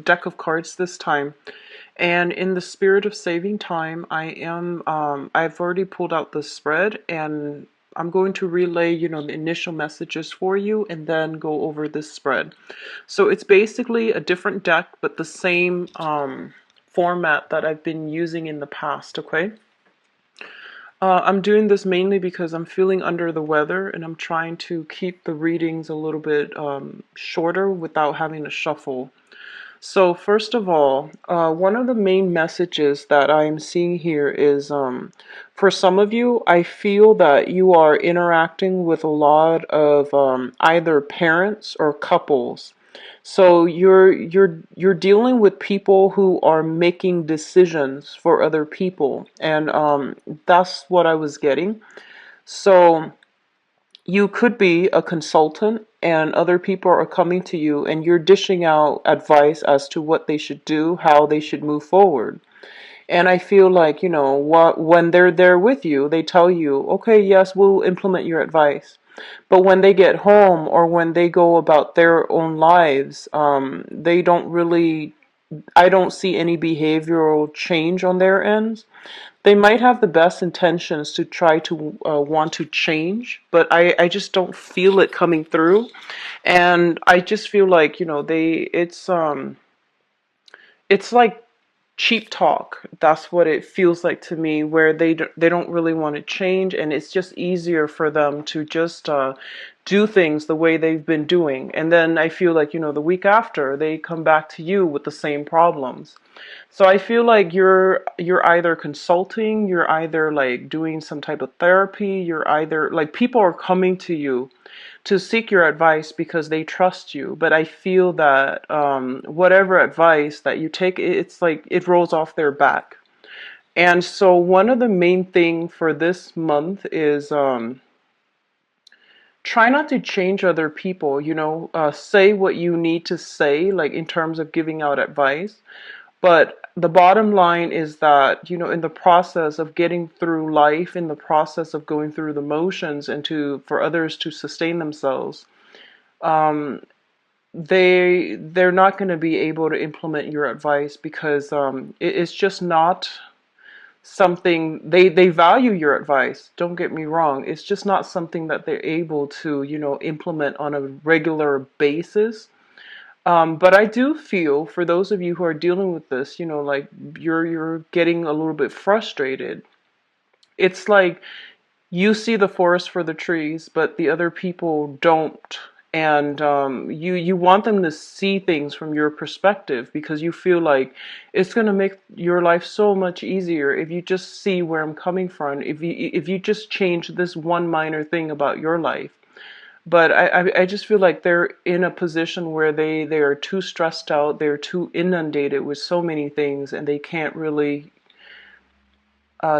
deck of cards this time. And in the spirit of saving time, I've already pulled out the spread, and I'm going to relay, the initial messages for you and then go over this spread. So it's basically a different deck, but the same format that I've been using in the past, okay? I'm doing this mainly because I'm feeling under the weather and I'm trying to keep the readings a little bit shorter without having to shuffle. So first of all, one of the main messages that I'm seeing here is for some of you, I feel that you are interacting with a lot of either parents or couples. So you're dealing with people who are making decisions for other people, and that's what I was getting. So you could be a consultant and other people are coming to you and you're dishing out advice as to what they should do, how they should move forward. And I feel like, when they're there with you, they tell you, okay, yes, we'll implement your advice. But when they get home or when they go about their own lives, they don't really, I don't see any behavioral change on their ends. They might have the best intentions to try to want to change, but I just don't feel it coming through. And I just feel like, it's like cheap talk. That's what it feels like to me, where they don't really want to change, and it's just easier for them to just do things the way they've been doing. And then I feel like, the week after, they come back to you with the same problems. So I feel like you're either consulting, you're either like doing some type of therapy, you're either like people are coming to you to seek your advice because they trust you. But I feel that whatever advice that you take, it's like it rolls off their back. And so one of the main thing for this month is try not to change other people. Say what you need to say, like in terms of giving out advice. But the bottom line is that, in the process of getting through life, in the process of going through the motions and for others to sustain themselves, um, they're not going to be able to implement your advice because it's just not something they value your advice. Don't get me wrong. It's just not something that they're able to, implement on a regular basis. But I do feel for those of you who are dealing with this, like you're getting a little bit frustrated. It's like you see the forest for the trees, but the other people don't. And you want them to see things from your perspective because you feel like it's going to make your life so much easier if you just see where I'm coming from. If you just change this one minor thing about your life. But I just feel like they're in a position where they are too stressed out, they're too inundated with so many things, and they can't really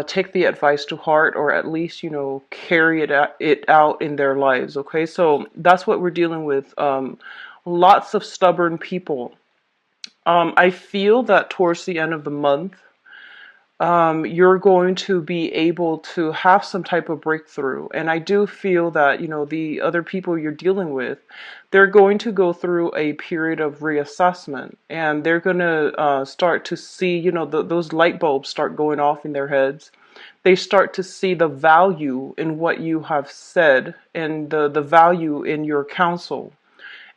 take the advice to heart, or at least, carry it out in their lives, okay? So that's what we're dealing with. Lots of stubborn people. I feel that towards the end of the month, you're going to be able to have some type of breakthrough. And I do feel that, the other people you're dealing with, they're going to go through a period of reassessment and they're going to start to see, those light bulbs start going off in their heads. They start to see the value in what you have said and the value in your counsel.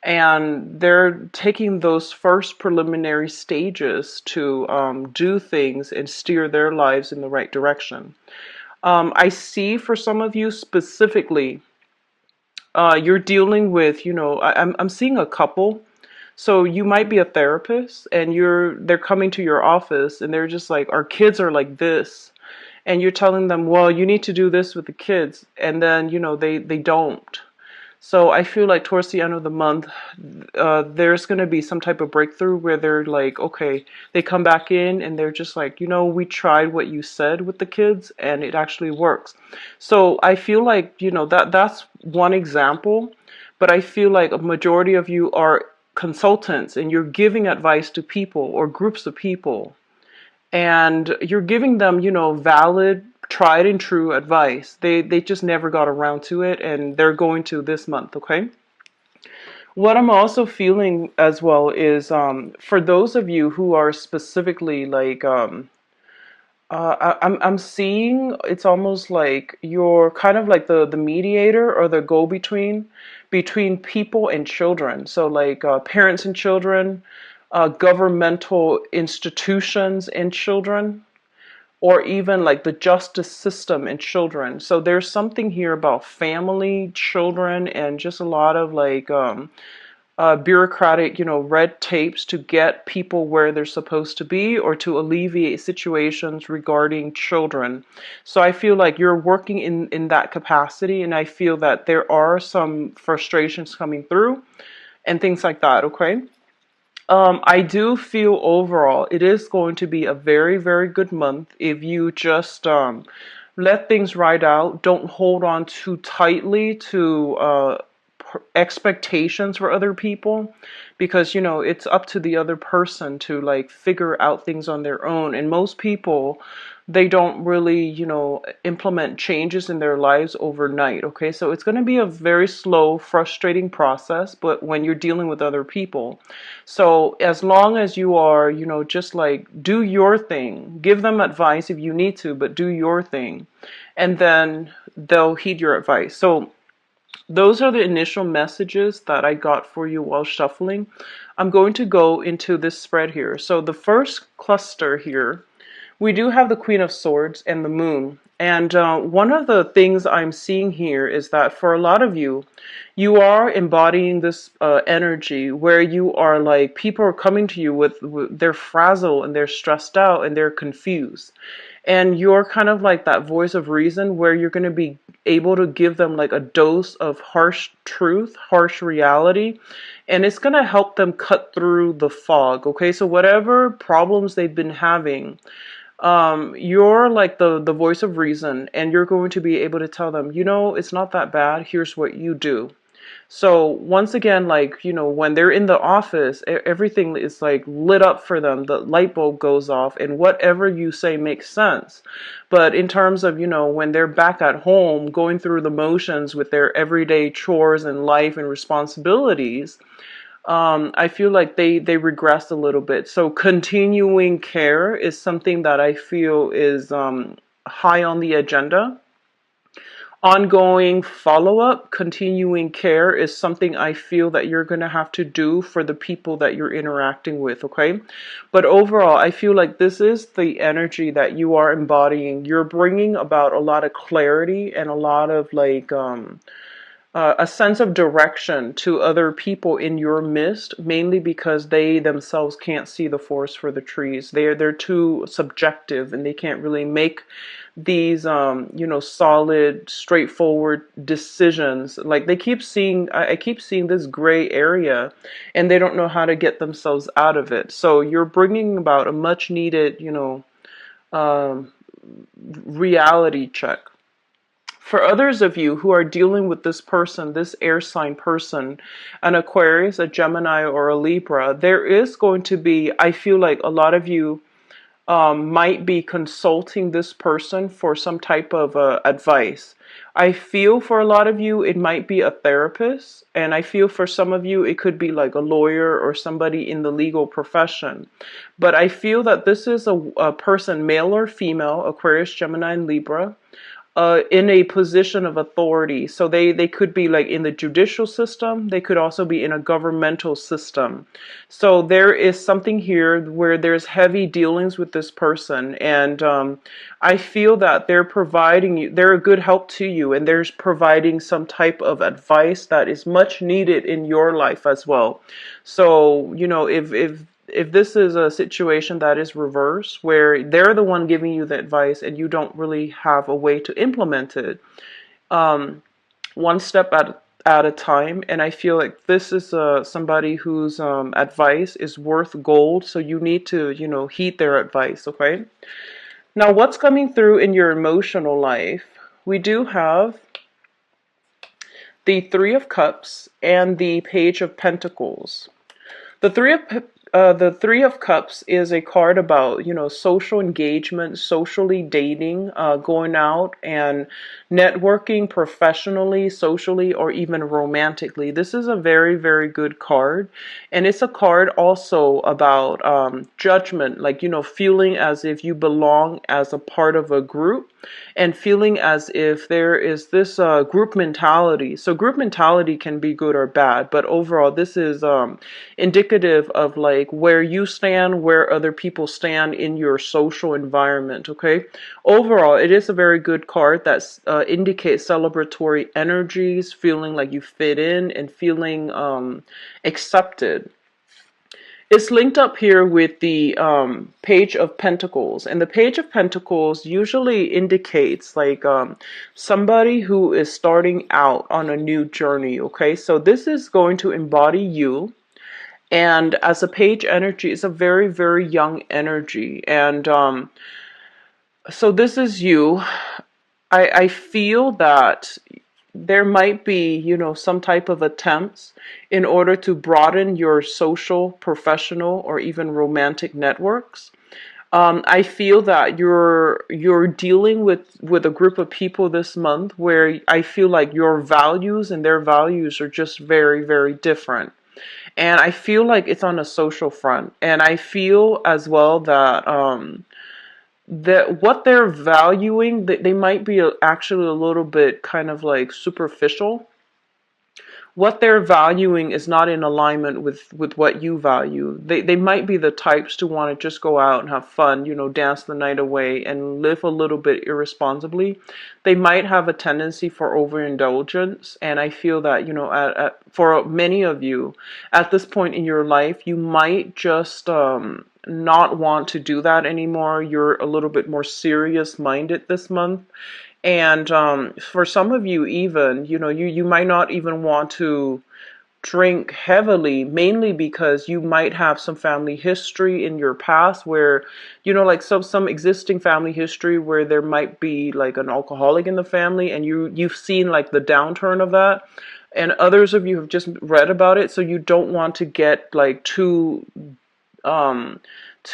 And they're taking those first preliminary stages to do things and steer their lives in the right direction. I see for some of you specifically, you're dealing with, I'm seeing a couple. So you might be a therapist and they're coming to your office and they're just like, our kids are like this. And you're telling them, well, you need to do this with the kids. And then, they don't. So I feel like towards the end of the month, there's going to be some type of breakthrough where they're like, okay, they come back in and they're just like, we tried what you said with the kids and it actually works. So I feel like, that's one example, but I feel like a majority of you are consultants and you're giving advice to people or groups of people and you're giving them, valid, tried and true advice. They just never got around to it, and they're going to this month, okay? What I'm also feeling as well is for those of you who are specifically like I'm seeing it's almost like you're kind of like the mediator or the go between people and children. So like parents and children, governmental institutions and children, or even like the justice system and children. So there's something here about family, children, and just a lot of like bureaucratic, red tapes to get people where they're supposed to be or to alleviate situations regarding children. So I feel like you're working in that capacity, and I feel that there are some frustrations coming through and things like that, okay? I do feel overall it is going to be a very, very good month if you just let things ride out. Don't hold on too tightly to expectations for other people, because it's up to the other person to like figure out things on their own, and most people, they don't really implement changes in their lives overnight. Okay, so it's going to be a very slow, frustrating process, but when you're dealing with other people, so as long as you are just like do your thing, give them advice if you need to, but do your thing, and then they'll heed your advice. So those are the initial messages that I got for you while shuffling. I'm going to go into this spread here. So the first cluster here, we do have the Queen of Swords and the Moon. And one of the things I'm seeing here is that for a lot of you, you are embodying this energy where you are like, people are coming to you with they're frazzled and they're stressed out and they're confused. And you're kind of like that voice of reason where you're going to be able to give them like a dose of harsh truth, harsh reality, and it's going to help them cut through the fog. Okay, so whatever problems they've been having, you're like the voice of reason, and you're going to be able to tell them, it's not that bad. Here's what you do. So once again, like, when they're in the office, everything is like lit up for them. The light bulb goes off and whatever you say makes sense. But in terms of, when they're back at home, going through the motions with their everyday chores and life and responsibilities, I feel like they regressed a little bit. So continuing care is something that I feel is high on the agenda. Ongoing follow-up, continuing care is something I feel that you're going to have to do for the people that you're interacting with, okay? But overall, I feel like this is the energy that you are embodying. You're bringing about a lot of clarity and a lot of like a sense of direction to other people in your midst, mainly because they themselves can't see the forest for the trees. They're too subjective and they can't really make these solid, straightforward decisions. Like they keep seeing, I keep seeing this gray area, and they don't know how to get themselves out of it. So you're bringing about a much needed um, reality check. For others of you who are dealing with this person, this air sign person, an Aquarius, a Gemini, or a Libra, there is going to be, I feel like a lot of you might be consulting this person for some type of advice. I feel for a lot of you, it might be a therapist, and I feel for some of you, it could be like a lawyer or somebody in the legal profession. But I feel that this is a person, male or female, Aquarius, Gemini, and Libra, in a position of authority. So they could be like in the judicial system. They could also be in a governmental system. So there is something here where there's heavy dealings with this person. And I feel that they're providing you, they're a good help to you. And they're providing some type of advice that is much needed in your life as well. So, if this is a situation that is reversed, where they're the one giving you the advice and you don't really have a way to implement it, one step at a time. And I feel like this is somebody whose advice is worth gold. So you need to, heed their advice, okay? Now, what's coming through in your emotional life? We do have the Three of Cups and the Page of Pentacles. The the Three of Cups is a card about, social engagement, socially dating, going out and networking professionally, socially, or even romantically. This is a very, very good card. And it's a card also about judgment, like, feeling as if you belong as a part of a group and feeling as if there is this group mentality. So group mentality can be good or bad, but overall, this is indicative of like where you stand, where other people stand in your social environment. Okay, overall, it is a very good card that indicates celebratory energies, feeling like you fit in and feeling accepted. It's linked up here with the Page of Pentacles, and the Page of Pentacles usually indicates like somebody who is starting out on a new journey. Okay, so this is going to embody you. And as a page energy, it's a very, very young energy. And so this is you. I feel that there might be, some type of attempts in order to broaden your social, professional, or even romantic networks. I feel that you're dealing with a group of people this month where I feel like your values and their values are just very, very different. And I feel like it's on a social front. And I feel as well that what they're valuing, they might be actually a little bit kind of like superficial. What they're valuing is not in alignment with what you value. They might be the types to want to just go out and have fun, dance the night away and live a little bit irresponsibly. They might have a tendency for overindulgence. And I feel that, for many of you at this point in your life, you might just not want to do that anymore. You're a little bit more serious minded this month. And for some of you, even, you might not even want to drink heavily, mainly because you might have some family history in your past where, like some existing family history where there might be like an alcoholic in the family, and you've seen like the downturn of that. And others of you have just read about it, so you don't want to get like um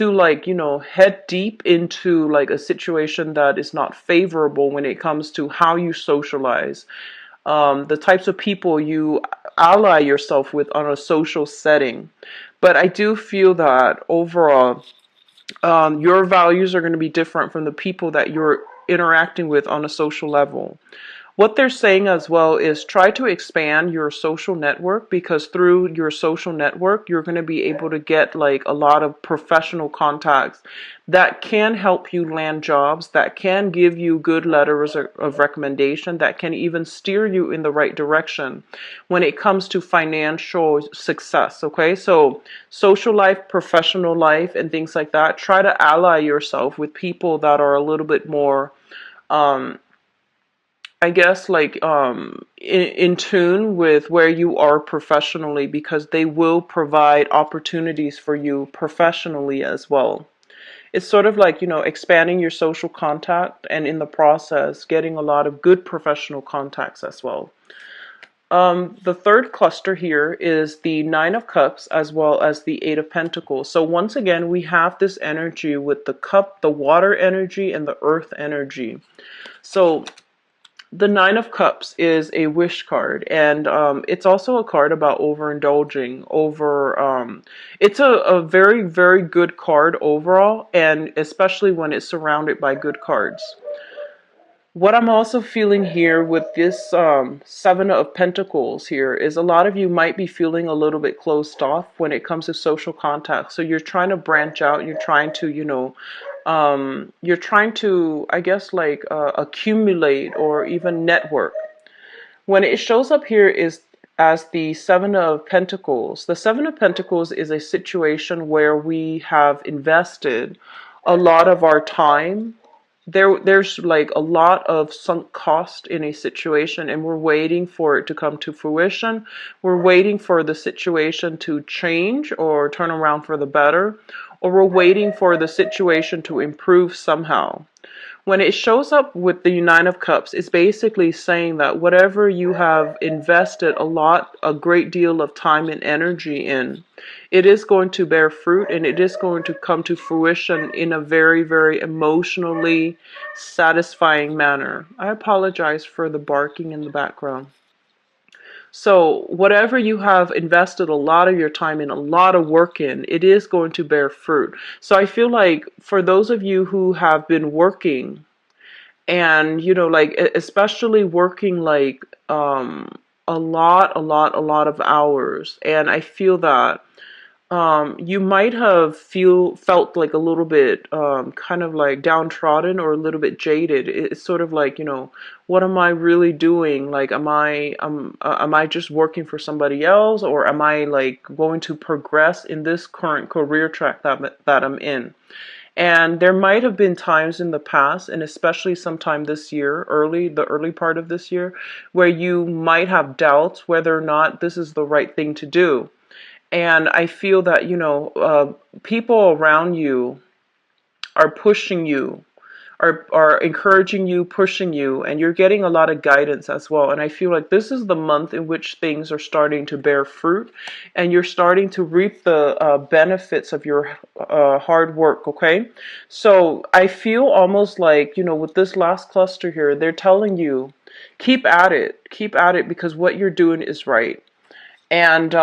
like head deep into like a situation that is not favorable when it comes to how you socialize, the types of people you ally yourself with on a social setting. But I do feel that overall, your values are going to be different from the people that you're interacting with on a social level. What they're saying as well is try to expand your social network, because through your social network, you're going to be able to get like a lot of professional contacts that can help you land jobs, that can give you good letters of recommendation, that can even steer you in the right direction when it comes to financial success. Okay, so social life, professional life, and things like that. Try to ally yourself with people that are a little bit more I guess like in tune with where you are professionally, because they will provide opportunities for you professionally as well. It's sort of like, expanding your social contact, and in the process getting a lot of good professional contacts as well. The third cluster here is the Nine of Cups as well as the Eight of Pentacles. So once again, we have this energy with the cup, the water energy, and the earth energy. So the Nine of Cups is a wish card, and it's also a card about overindulging. It's a very, very good card overall, and especially when it's surrounded by good cards. What I'm also feeling here with this Seven of Pentacles here is a lot of you might be feeling a little bit closed off when it comes to social contact. So you're trying to branch out. You're trying to, I guess, like accumulate or even network. When it shows up here is as the Seven of Pentacles. The Seven of Pentacles is a situation where we have invested a lot of our time. There's like a lot of sunk cost in a situation, and we're waiting for it to come to fruition. We're waiting for the situation to change or turn around for the better, or we're waiting for the situation to improve somehow. When it shows up with the Nine of Cups, it's basically saying that whatever you have invested a great deal of time and energy in, it is going to bear fruit and it is going to come to fruition in a very, very emotionally satisfying manner. I apologize for the barking in the background. So, whatever you have invested a lot of your time in, a lot of work in, it is going to bear fruit. So, I feel like for those of you who have been working, and like especially working like a lot of hours, and I feel that you might have felt like a little bit kind of like downtrodden or a little bit jaded. It's sort of like, what am I really doing? Like, am I just working for somebody else, or am I like going to progress in this current career track that I'm in? And there might have been times in the past, and especially sometime this year, the early part of this year, where you might have doubts whether or not this is the right thing to do. And I feel that, people around you are pushing you, are encouraging you, pushing you, and you're getting a lot of guidance as well. And I feel like this is the month in which things are starting to bear fruit, and you're starting to reap the benefits of your hard work, okay? So I feel almost like, with this last cluster here, they're telling you, keep at it, because what you're doing is right. And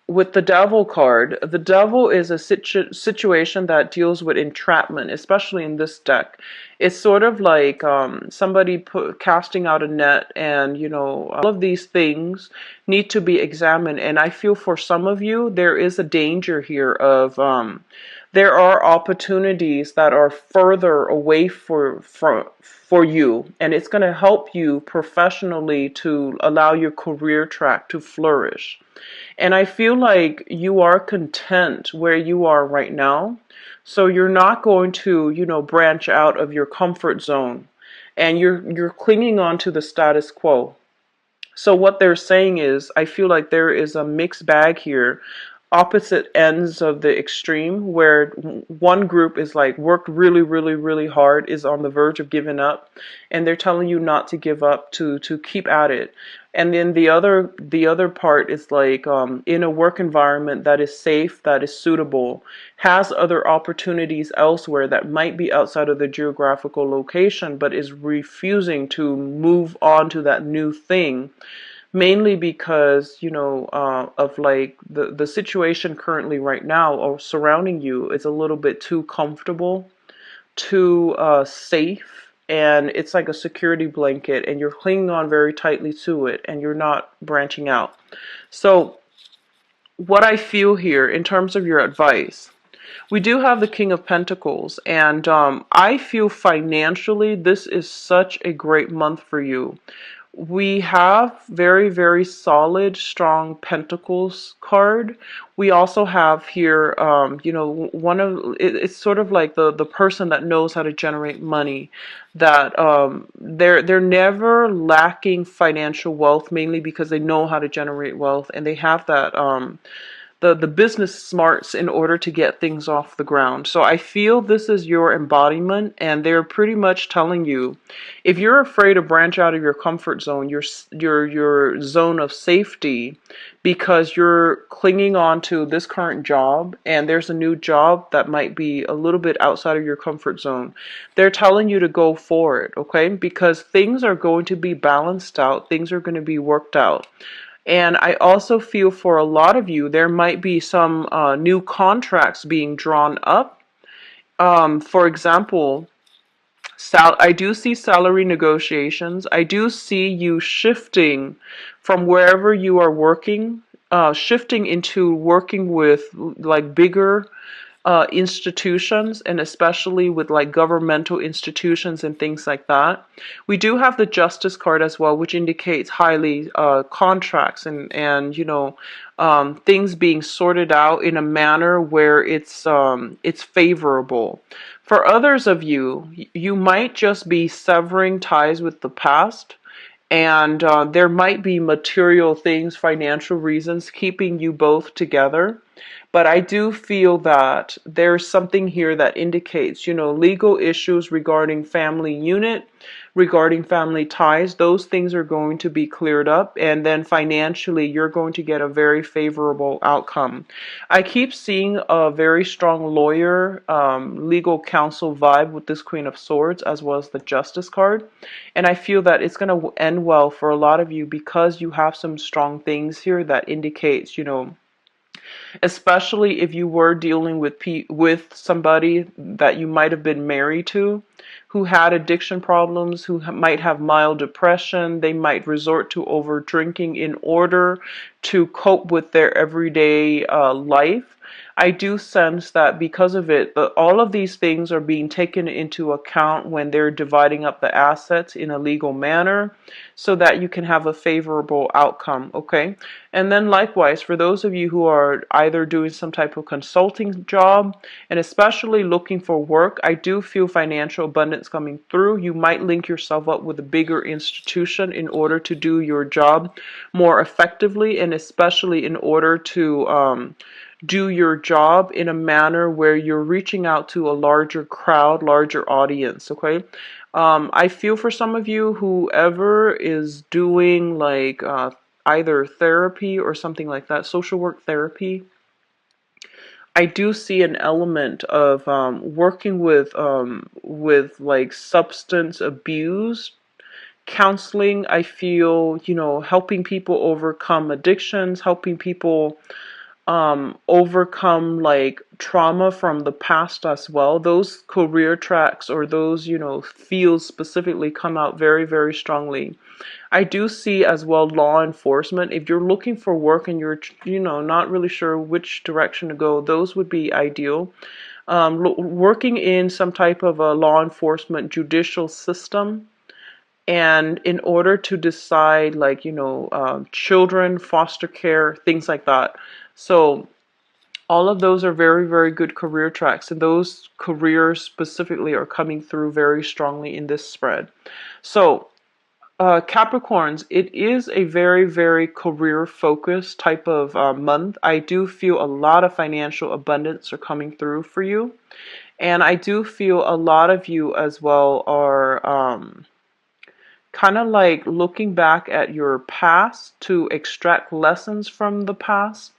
with the devil card, the devil is a situation that deals with entrapment, especially in this deck. It's sort of like somebody casting out a net, and all of these things need to be examined. And I feel for some of you, there is a danger here of there are opportunities that are further away for you, and it's going to help you professionally to allow your career track to flourish. And I feel like you are content where you are right now. So you're not going to, branch out of your comfort zone, and you're clinging on to the status quo. So what they're saying is, I feel like there is a mixed bag here, opposite ends of the extreme, where one group is like worked really, really, really hard, is on the verge of giving up, and they're telling you not to give up, to keep at it. And then the other part is like in a work environment that is safe, that is suitable, has other opportunities elsewhere that might be outside of the geographical location, but is refusing to move on to that new thing, mainly because of like the situation currently right now or surrounding you is a little bit too comfortable, too safe, and it's like a security blanket, and you're clinging on very tightly to it, and you're not branching out. So what I feel here in terms of your advice, we do have the King of Pentacles, and I feel financially this is such a great month for you. We have very, very solid, strong Pentacles card. We also have here, it's sort of like the person that knows how to generate money, that they're never lacking financial wealth, mainly because they know how to generate wealth, and they have that the business smarts in order to get things off the ground. So I feel this is your embodiment, and they're pretty much telling you, if you're afraid to branch out of your comfort zone, your zone of safety, because you're clinging on to this current job, and there's a new job that might be a little bit outside of your comfort zone, they're telling you to go for it, okay? Because things are going to be balanced out, things are going to be worked out. And I also feel for a lot of you, there might be some new contracts being drawn up. For example, I do see salary negotiations. I do see you shifting from wherever you are working, shifting into working with like bigger institutions, and especially with like governmental institutions and things like that. We do have the Justice card as well, which indicates highly contracts and things being sorted out in a manner where it's favorable. For others of you, you might just be severing ties with the past. And there might be material things, financial reasons keeping you both together. But I do feel that there's something here that indicates, legal issues regarding family unit, regarding family ties. Those things are going to be cleared up. And then financially, you're going to get a very favorable outcome. I keep seeing a very strong lawyer, legal counsel vibe with this Queen of Swords, as well as the Justice card. And I feel that it's going to end well for a lot of you because you have some strong things here that indicates, especially if you were dealing with somebody that you might have been married to, who had addiction problems, who might have mild depression. They might resort to over drinking in order to cope with their everyday life. I do sense that because of it, all of these things are being taken into account when they're dividing up the assets in a legal manner so that you can have a favorable outcome, okay? And then likewise, for those of you who are either doing some type of consulting job and especially looking for work, I do feel financial abundance coming through. You might link yourself up with a bigger institution in order to do your job more effectively, and especially in order to do your job in a manner where you're reaching out to a larger crowd, larger audience, okay? I feel for some of you, whoever is doing like either therapy or something like that, social work therapy, I do see an element of working with like substance abuse counseling. I feel, helping people overcome addictions, helping people overcome like trauma from the past as well. Those career tracks or those, fields specifically come out very, very strongly. I do see as well law enforcement. If you're looking for work and you're, not really sure which direction to go, those would be ideal. Working in some type of a law enforcement judicial system, and in order to decide like, children, foster care, things like that. So all of those are very, very good career tracks, and those careers specifically are coming through very strongly in this spread. So Capricorns, it is a very, very career focused type of month. I do feel a lot of financial abundance are coming through for you. And I do feel a lot of you as well are kind of like looking back at your past to extract lessons from the past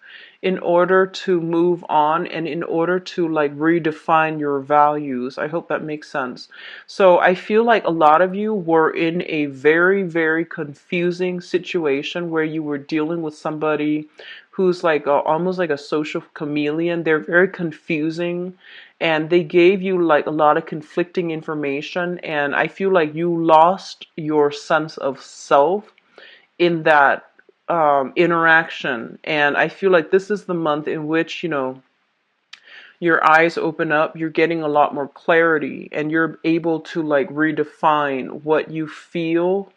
in order to move on and in order to like redefine your values. I hope that makes sense. So I feel like a lot of you were in a very, very confusing situation where you were dealing with somebody who's like almost like a social chameleon. They're very confusing, and they gave you like a lot of conflicting information, and I feel like you lost your sense of self in that interaction. And I feel like this is the month in which, your eyes open up, you're getting a lot more clarity, and you're able to like redefine what you feel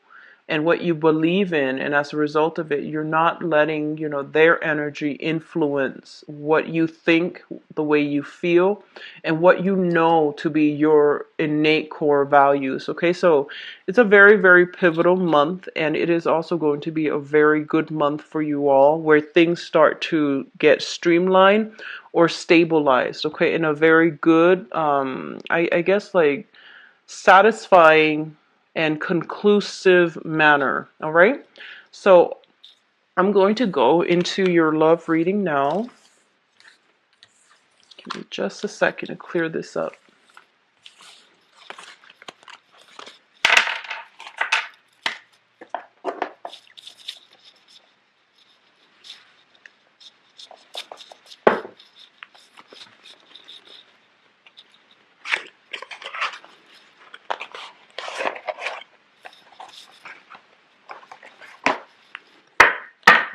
and what you believe in. And as a result of it, you're not letting, their energy influence what you think, the way you feel, and what you know to be your innate core values. Okay, so it's a very, very pivotal month, and it is also going to be a very good month for you all, where things start to get streamlined or stabilized, okay, in a very good, I guess, like satisfying and conclusive manner. All right, so I'm going to go into your love reading now. Give me just a second to clear this up.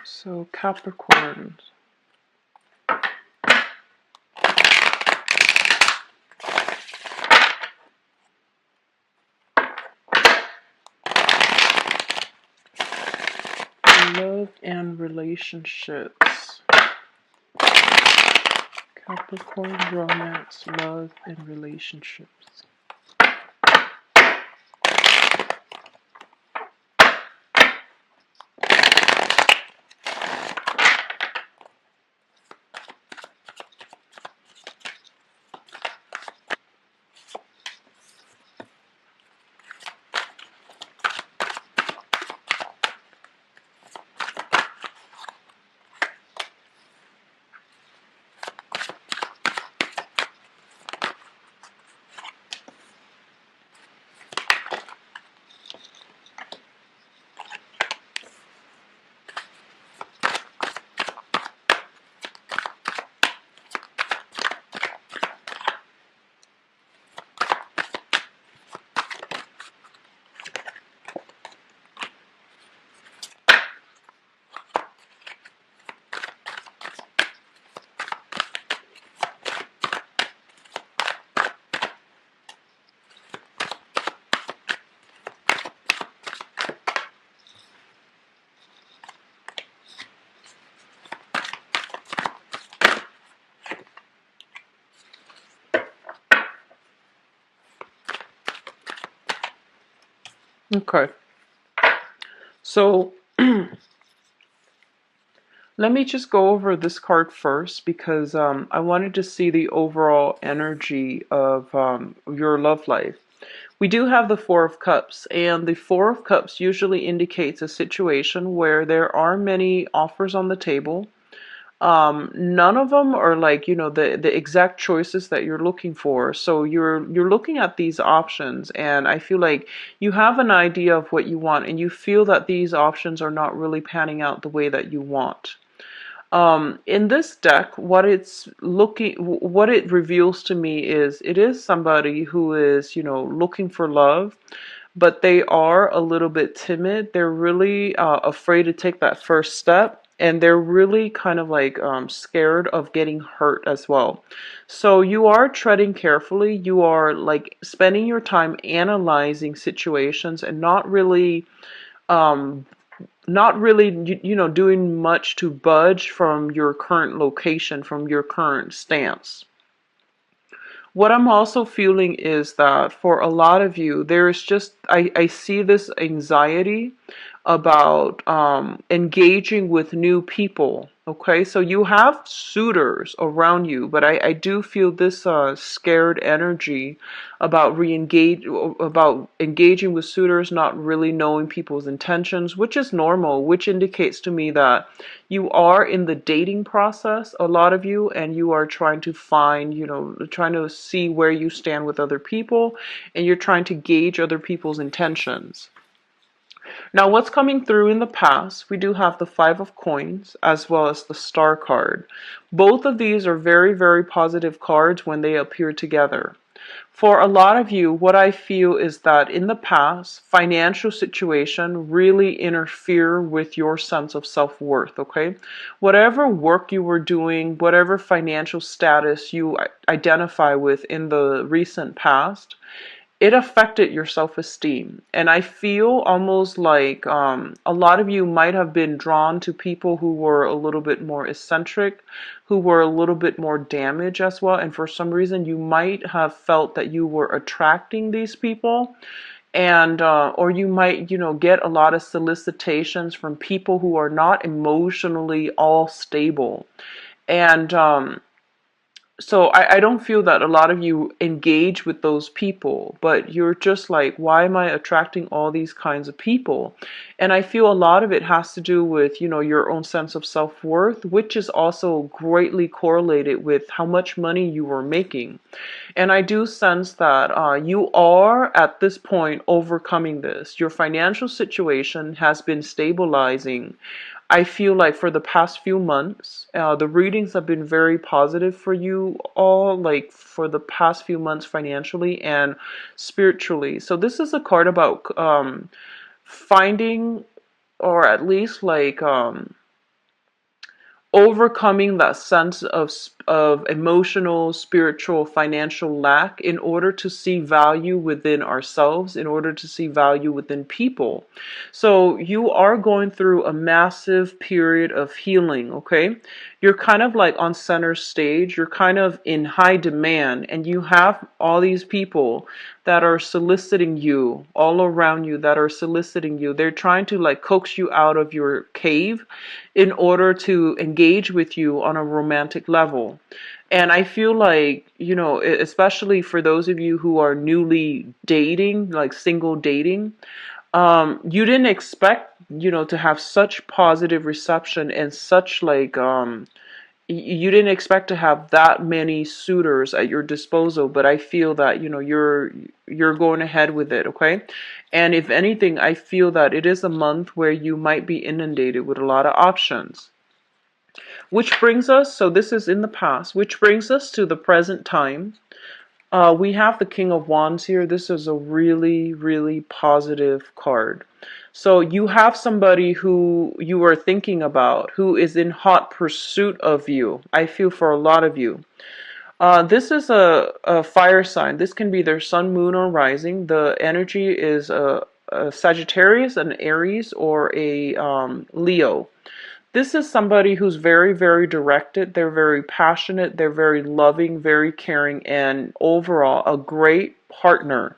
So Capricorn, love and relationships. Capricorn, romance, love, and relationships. Okay. So let me just go over this card first because I wanted to see the overall energy of your love life. We do have the Four of Cups, and the Four of Cups usually indicates a situation where there are many offers on the table. None of them are like, the exact choices that you're looking for. So you're looking at these options, and I feel like you have an idea of what you want, and you feel that these options are not really panning out the way that you want. In this deck, what it reveals to me is it is somebody who is, looking for love, but they are a little bit timid. They're really afraid to take that first step, and they're really kind of like scared of getting hurt as well. So you are treading carefully. You are like spending your time analyzing situations and um, not really, doing much to budge from your current location, from your current stance. What I'm also feeling is that for a lot of you, there's just, I see this anxiety about engaging with new people. Okay, so you have suitors around you, but I do feel this scared energy about engaging with suitors, not really knowing people's intentions, which is normal, which indicates to me that you are in the dating process, a lot of you, and you are trying to find, trying to see where you stand with other people, and you're trying to gauge other people's intentions. Now, what's coming through in the past, we do have the Five of Coins as well as the Star card. Both of these are very, very positive cards when they appear together. For a lot of you, what I feel is that in the past, financial situation really interfere with your sense of self-worth, okay? Whatever work you were doing, whatever financial status you identify with in the recent past, it affected your self-esteem. And I feel almost like a lot of you might have been drawn to people who were a little bit more eccentric, who were a little bit more damaged as well. And for some reason, you might have felt that you were attracting these people. And or you might, get a lot of solicitations from people who are not emotionally all stable. And so I don't feel that a lot of you engage with those people, but you're just like, why am I attracting all these kinds of people? And I feel a lot of it has to do with, your own sense of self-worth, which is also greatly correlated with how much money you are making. And I do sense that you are at this point overcoming this. Your financial situation has been stabilizing. I feel like for the past few months, the readings have been very positive for you all, like for the past few months financially and spiritually. So this is a card about finding, or at least like overcoming that sense of emotional, spiritual, financial lack in order to see value within ourselves, in order to see value within people. So you are going through a massive period of healing, okay? You're kind of like on center stage, you're kind of in high demand, and you have all these people that are soliciting you, all around you, that are soliciting you. They're trying to like coax you out of your cave in order to engage with you on a romantic level. And I feel like, especially for those of you who are newly dating, like single dating, you didn't expect, to have such positive reception and such like, you didn't expect to have that many suitors at your disposal, but I feel that, you're going ahead with it, okay? And if anything, I feel that it is a month where you might be inundated with a lot of options. Which brings us, so this is in the past, which brings us to the present time. We have the King of Wands here. This is a really, really positive card. So you have somebody who you are thinking about, who is in hot pursuit of you. I feel for a lot of you. This is a fire sign. This can be their sun, moon, or rising. The energy is a Sagittarius, an Aries, or a Leo. This is somebody who's very, very directed. They're very passionate. They're very loving, very caring, and overall a great partner.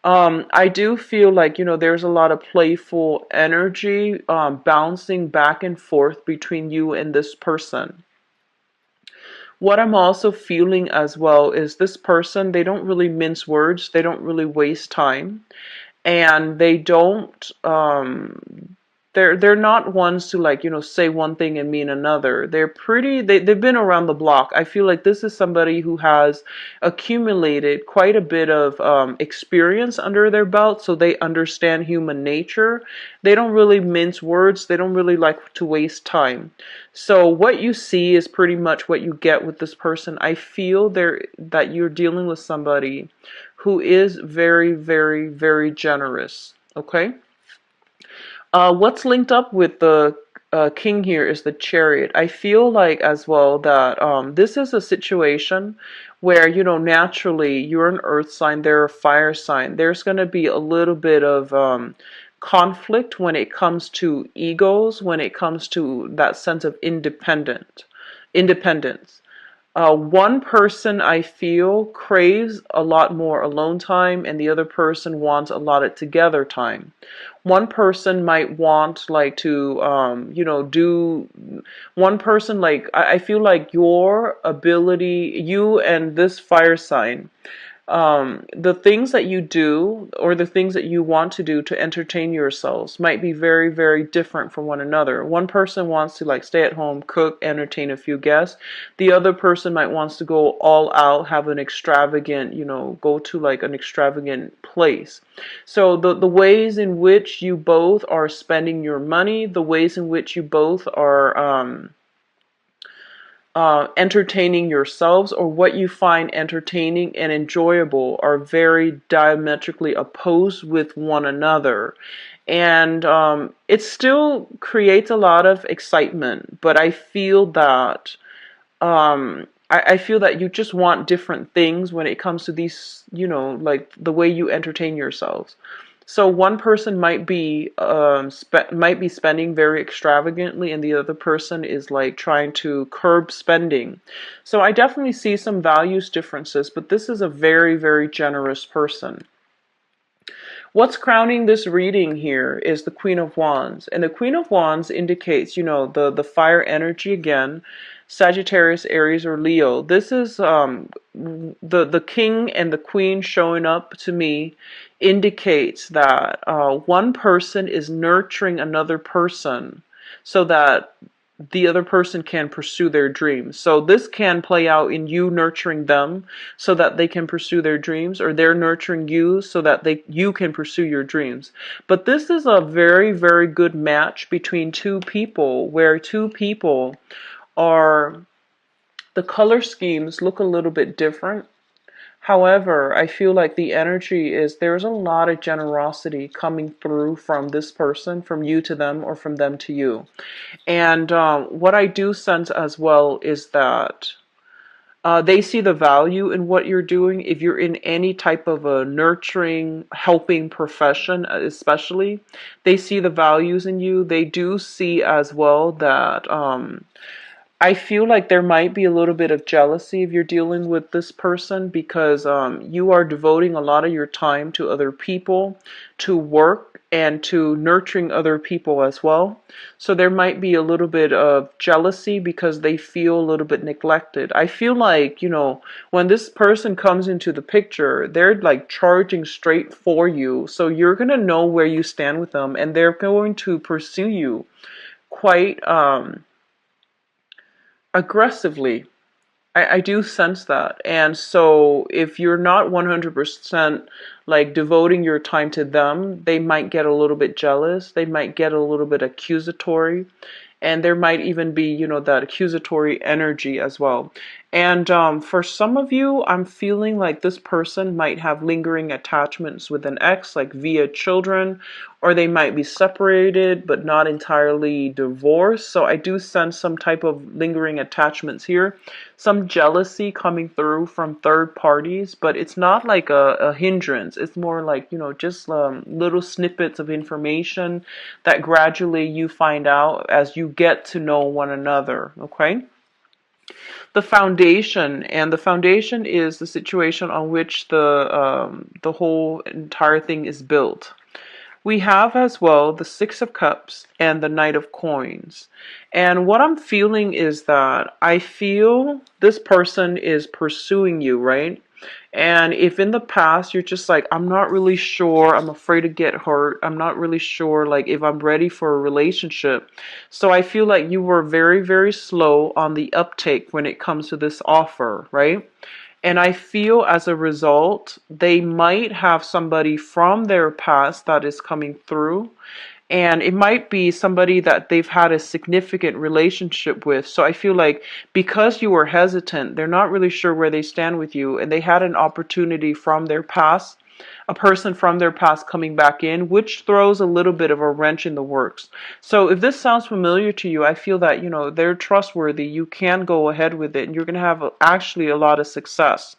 I do feel like, there's a lot of playful energy bouncing back and forth between you and this person. What I'm also feeling as well is this person, they don't really mince words, they don't really waste time, and they don't they're not ones to, like, say one thing and mean another. They've been around the block. I feel like this is somebody who has accumulated quite a bit of experience under their belt, so they understand human nature. They don't really mince words, they don't really like to waste time. So what you see is pretty much what you get with this person. I feel that you're dealing with somebody who is very, very, very generous. Okay? What's linked up with the king here is the chariot. I feel like as well that this is a situation where, naturally you're an earth sign, they're a fire sign. There's going to be a little bit of conflict when it comes to egos, when it comes to that sense of independence. One person, I feel, craves a lot more alone time, and the other person wants a lot of together time. One person might want, like, to, do. One person, like, I feel like your ability, you and this fire sign, the things that you do or the things that you want to do to entertain yourselves might be very, very different from one another. One person wants to, like, stay at home, cook, entertain a few guests. The other person might wants to go all out, have an extravagant, go to, like, an extravagant place. So the ways in which you both are spending your money, the ways in which you both are entertaining yourselves, or what you find entertaining and enjoyable, are very diametrically opposed with one another. And it still creates a lot of excitement, but I feel that I feel that you just want different things when it comes to these, like the way you entertain yourselves. So one person might be spending very extravagantly, and the other person is, like, trying to curb spending. So I definitely see some values differences, but this is a very, very generous person. What's crowning this reading here is the Queen of Wands. And the Queen of Wands indicates, the fire energy again, Sagittarius, Aries, or Leo. This is the king and the queen showing up to me indicates that one person is nurturing another person so that the other person can pursue their dreams. So this can play out in you nurturing them so that they can pursue their dreams, or they're nurturing you so that you can pursue your dreams. But this is a very, very good match between two people, where two people are, the color schemes look a little bit different. However, I feel like the energy is, there's a lot of generosity coming through from this person, from you to them, or from them to you. And what I do sense as well is that they see the value in what you're doing. If you're in any type of a nurturing, helping profession, especially, they see the values in you. They do see as well that I feel like there might be a little bit of jealousy if you're dealing with this person, because you are devoting a lot of your time to other people, to work, and to nurturing other people as well. So there might be a little bit of jealousy because they feel a little bit neglected. I feel like, when this person comes into the picture, they're, like, charging straight for you. So you're going to know where you stand with them, and they're going to pursue you quite aggressively. I do sense that. And so if you're not 100%, like, devoting your time to them, they might get a little bit jealous. They might get a little bit accusatory. And there might even be, that accusatory energy as well. And for some of you, I'm feeling like this person might have lingering attachments with an ex, like via children, or they might be separated but not entirely divorced. So I do sense some type of lingering attachments here, some jealousy coming through from third parties, but it's not like a hindrance. It's more like, just little snippets of information that gradually you find out as you get to know one another. Okay? the foundation, and the foundation is the situation on which the whole entire thing is built. We have as well the Six of Cups and the Knight of Coins. And what I'm feeling is that I feel this person is pursuing you, right? And if in the past you're just like, I'm not really sure, I'm afraid to get hurt, I'm not really sure like if I'm ready for a relationship. So I feel like you were very, very slow on the uptake when it comes to this offer, right? And I feel as a result, they might have somebody from their past that is coming through. And it might be somebody that they've had a significant relationship with. So I feel like because you were hesitant, they're not really sure where they stand with you. And they had an opportunity from their past, a person from their past coming back in, which throws a little bit of a wrench in the works. So if this sounds familiar to you, I feel that, they're trustworthy. You can go ahead with it and you're going to have actually a lot of success.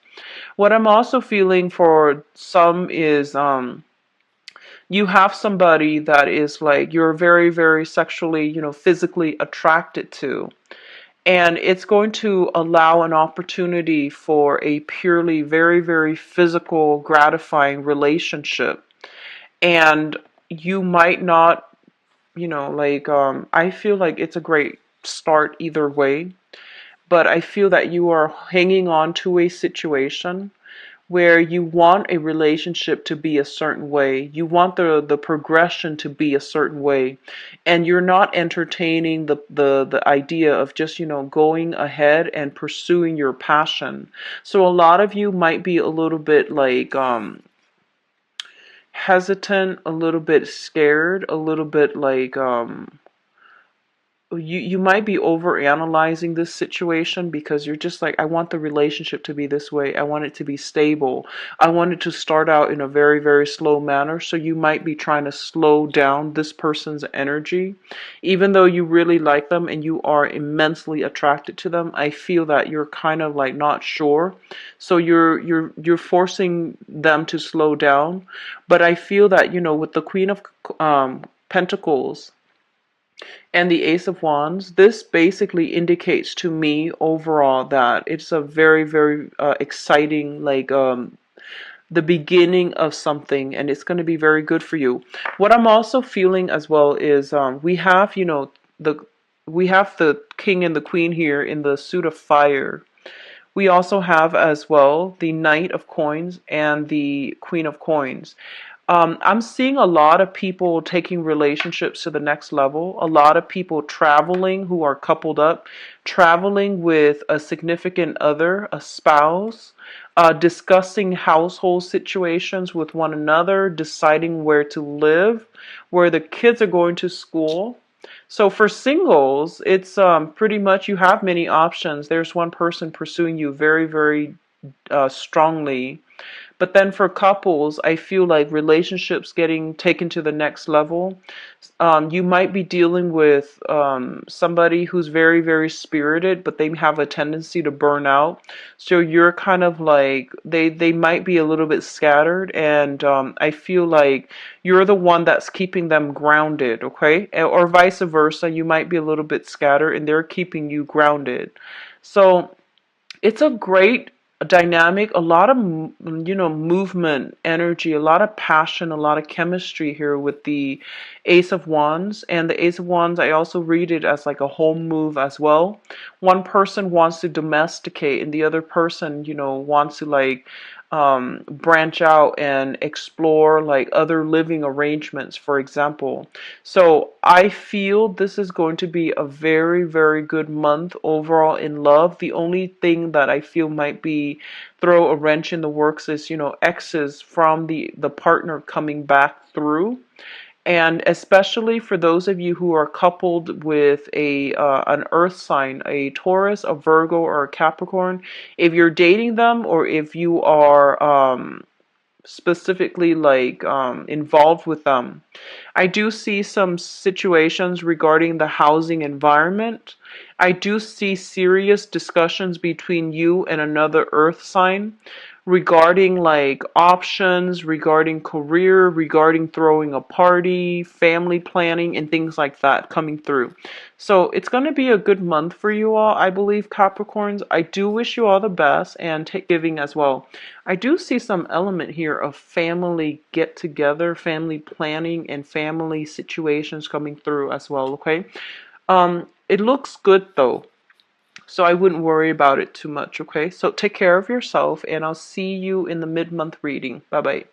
What I'm also feeling for some is, you have somebody that is like you're very, very sexually, physically attracted to. And it's going to allow an opportunity for a purely very, very physical, gratifying relationship. And you might not, I feel like it's a great start either way. But I feel that you are hanging on to a situation where you want a relationship to be a certain way. You want the progression to be a certain way. And you're not entertaining the idea of just, going ahead and pursuing your passion. So a lot of you might be a little bit like hesitant, a little bit scared, a little bit like you might be over analyzing this situation because you're just like, I want the relationship to be this way. I want it to be stable. I want it to start out in a very, very slow manner. So you might be trying to slow down this person's energy. Even though you really like them and you are immensely attracted to them, I feel that you're kind of like not sure. So you're forcing them to slow down. But I feel that, with the Queen of Pentacles and the Ace of Wands, this basically indicates to me overall that it's a very, very exciting, like the beginning of something, and it's going to be very good for you. What I'm also feeling as well is we have, the we have the King and the Queen here in the suit of fire. We also have as well the Knight of Coins and the Queen of Coins. I'm seeing a lot of people taking relationships to the next level, a lot of people traveling who are coupled up, traveling with a significant other, a spouse, discussing household situations with one another, deciding where to live, where the kids are going to school. So for singles, it's pretty much you have many options. There's one person pursuing you very, very strongly. But then for couples, I feel like relationships getting taken to the next level. You might be dealing with somebody who's very, very spirited, but they have a tendency to burn out. So you're kind of like, they might be a little bit scattered. And I feel like you're the one that's keeping them grounded, okay? Or vice versa. You might be a little bit scattered and they're keeping you grounded. So it's a great dynamic, a lot of movement, energy, a lot of passion, a lot of chemistry here with the Ace of Wands. And the Ace of Wands, I also read it as like a home move as well. One person wants to domesticate and the other person, wants to like branch out and explore like other living arrangements, for example. So I feel this is going to be a very, very good month overall in love. The only thing that I feel might be throw a wrench in the works is, exes from the partner coming back through. And especially for those of you who are coupled with an earth sign, a Taurus, a Virgo, or a Capricorn, if you're dating them or if you are specifically like involved with them, I do see some situations regarding the housing environment. I do see serious discussions between you and another earth sign regarding like options, regarding career, regarding throwing a party, family planning, and things like that coming through. So it's going to be a good month for you all, I believe, Capricorns. I do wish you all the best, and take giving as well. I do see some element here of family get together, family planning, and family situations coming through as well, okay? It looks good though. So I wouldn't worry about it too much, okay? So take care of yourself, and I'll see you in the mid-month reading. Bye-bye.